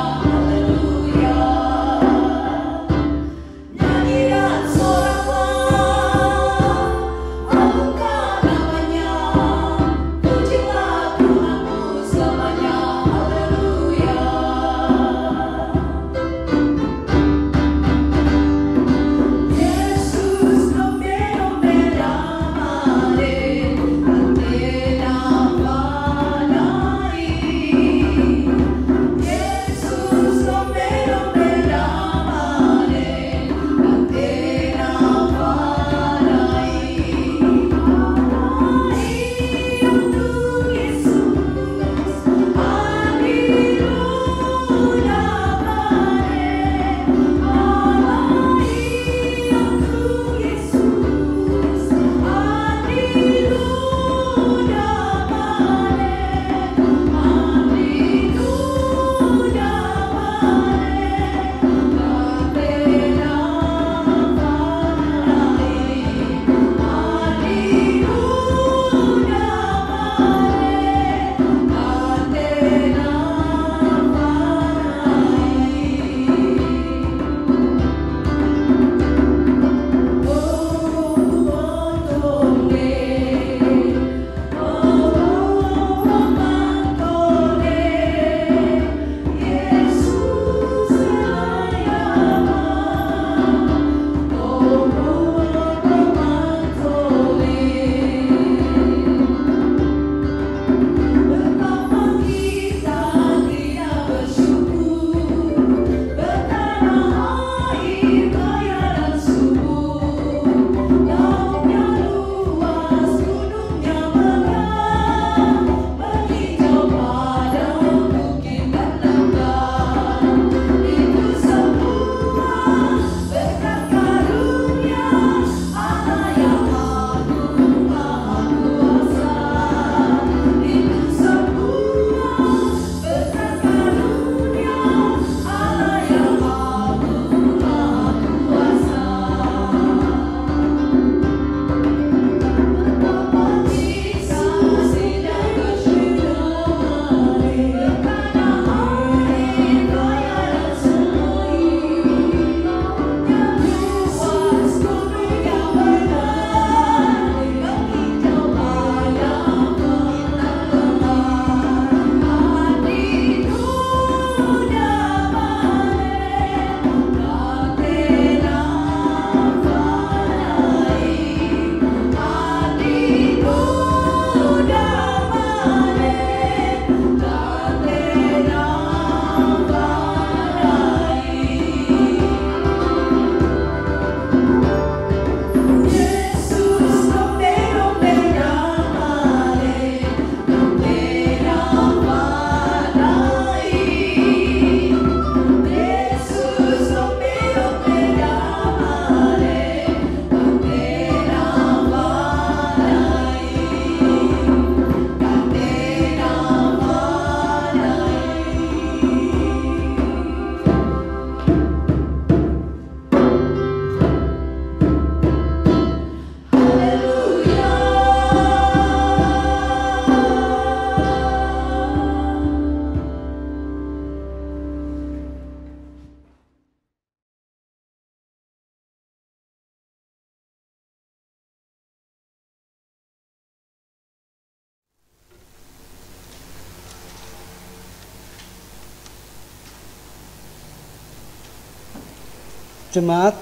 [SPEAKER 1] Jemaat,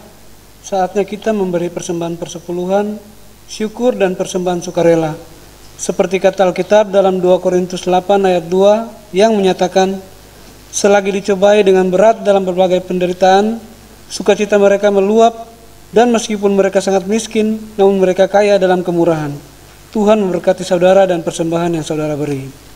[SPEAKER 1] saatnya kita memberi persembahan persepuluhan, syukur dan persembahan sukarela. Seperti kata Alkitab dalam 2 Korintus 8 ayat 2 yang menyatakan, selagi dicobai dengan berat dalam berbagai penderitaan, sukacita mereka meluap, dan meskipun mereka sangat miskin, namun mereka kaya dalam kemurahan. Tuhan memberkati saudara dan persembahan yang saudara beri.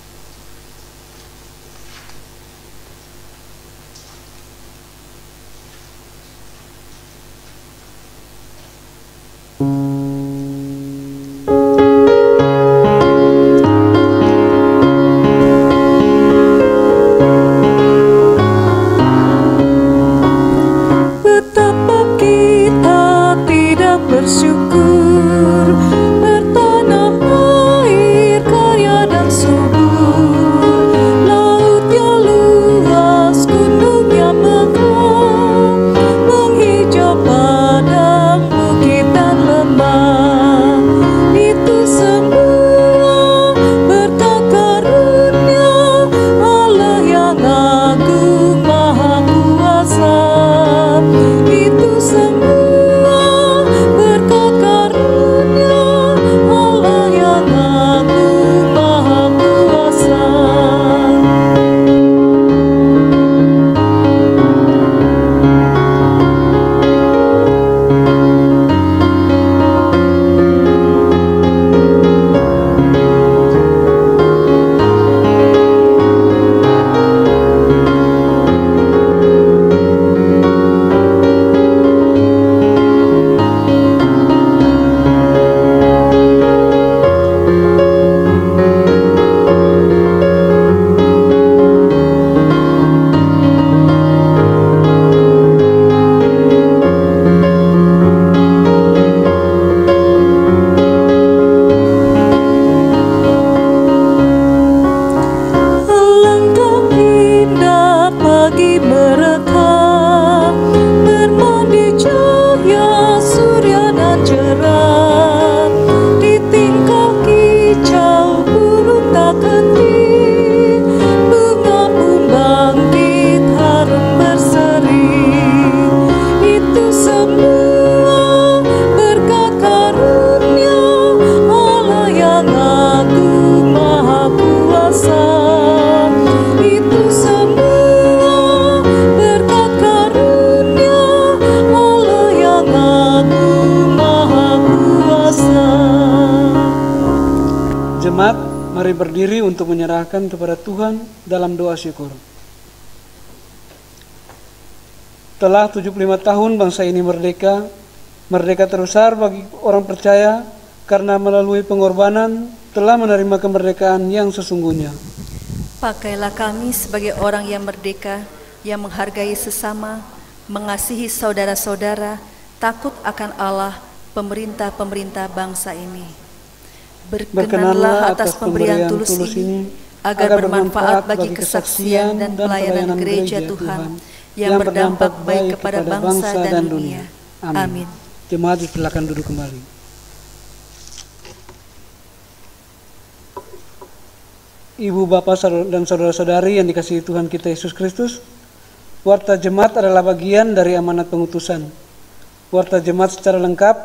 [SPEAKER 1] Jemaat, mari berdiri untuk menyerahkan kepada Tuhan dalam doa syukur. Telah 75 tahun bangsa ini merdeka, merdeka terbesar bagi orang percaya karena melalui pengorbanan telah menerima kemerdekaan yang sesungguhnya.
[SPEAKER 4] Pakailah kami sebagai orang yang merdeka, yang menghargai sesama, mengasihi saudara-saudara, takut akan Allah, pemerintah-pemerintah bangsa ini. Berkenanlah atas pemberian tulus ini, agar bermanfaat bagi kesaksian dan pelayanan gereja Tuhan, yang berdampak baik kepada bangsa dan dunia. Amin.
[SPEAKER 1] Jemaat dipersilakan duduk kembali. Ibu, bapak, dan saudara-saudari yang dikasihi Tuhan kita Yesus Kristus, Warta Jemaat adalah bagian dari amanat pengutusan. Warta Jemaat secara lengkap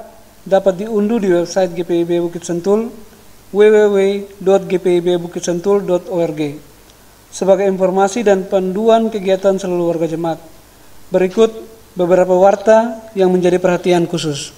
[SPEAKER 1] dapat diunduh di website GPIB Bukit Sentul, www.gpibbukitsentul.org. Sebagai informasi dan panduan kegiatan seluruh warga jemaat, berikut beberapa warta yang menjadi perhatian khusus.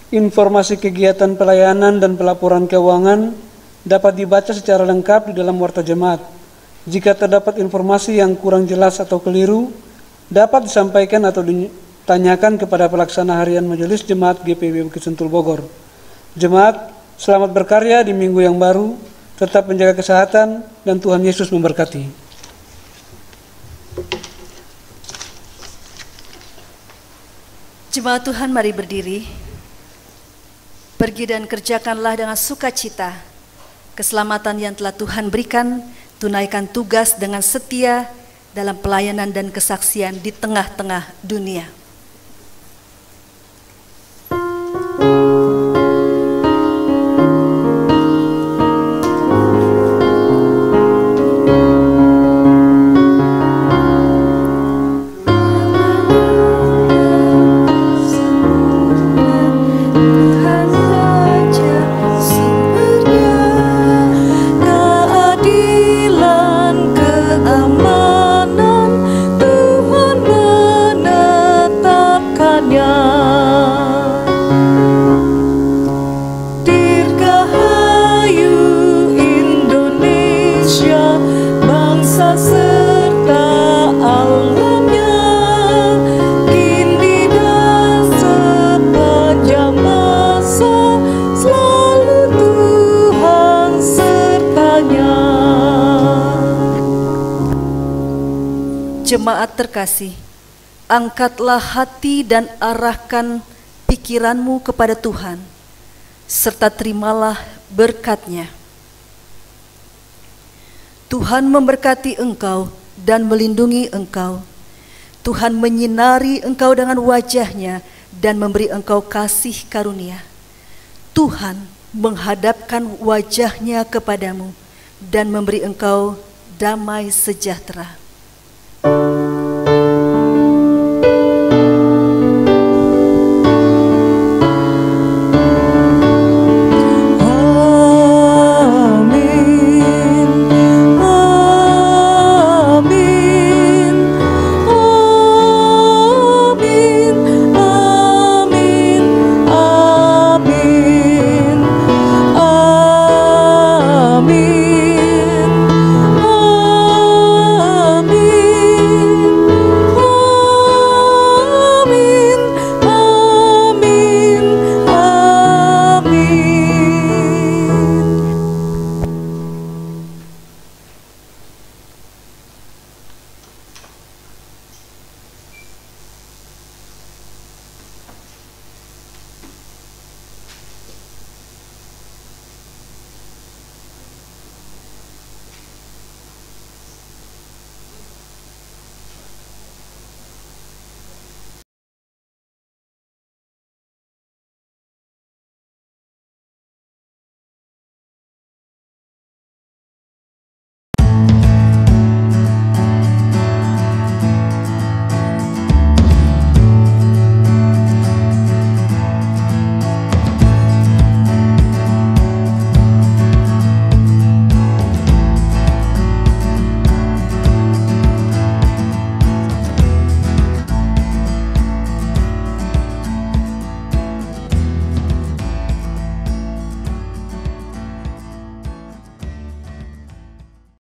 [SPEAKER 1] Informasi kegiatan pelayanan dan pelaporan keuangan dapat dibaca secara lengkap di dalam Warta Jemaat. Jika terdapat informasi yang kurang jelas atau keliru, dapat disampaikan atau ditanyakan kepada pelaksana harian Majelis Jemaat GPIB Bukit Sentul Bogor. Jemaat, selamat berkarya di minggu yang baru, tetap menjaga kesehatan, dan Tuhan Yesus memberkati.
[SPEAKER 4] Jemaat Tuhan, mari berdiri. Pergi dan kerjakanlah dengan sukacita keselamatan yang telah Tuhan berikan. Tunaikan tugas dengan setia dalam pelayanan dan kesaksian di tengah-tengah dunia. Jemaat terkasih, angkatlah hati dan arahkan pikiranmu kepada Tuhan, serta terimalah berkat-Nya. Tuhan memberkati engkau dan melindungi engkau. Tuhan menyinari engkau dengan wajah-Nya dan memberi engkau kasih karunia. Tuhan menghadapkan wajah-Nya kepadamu dan memberi engkau damai sejahtera.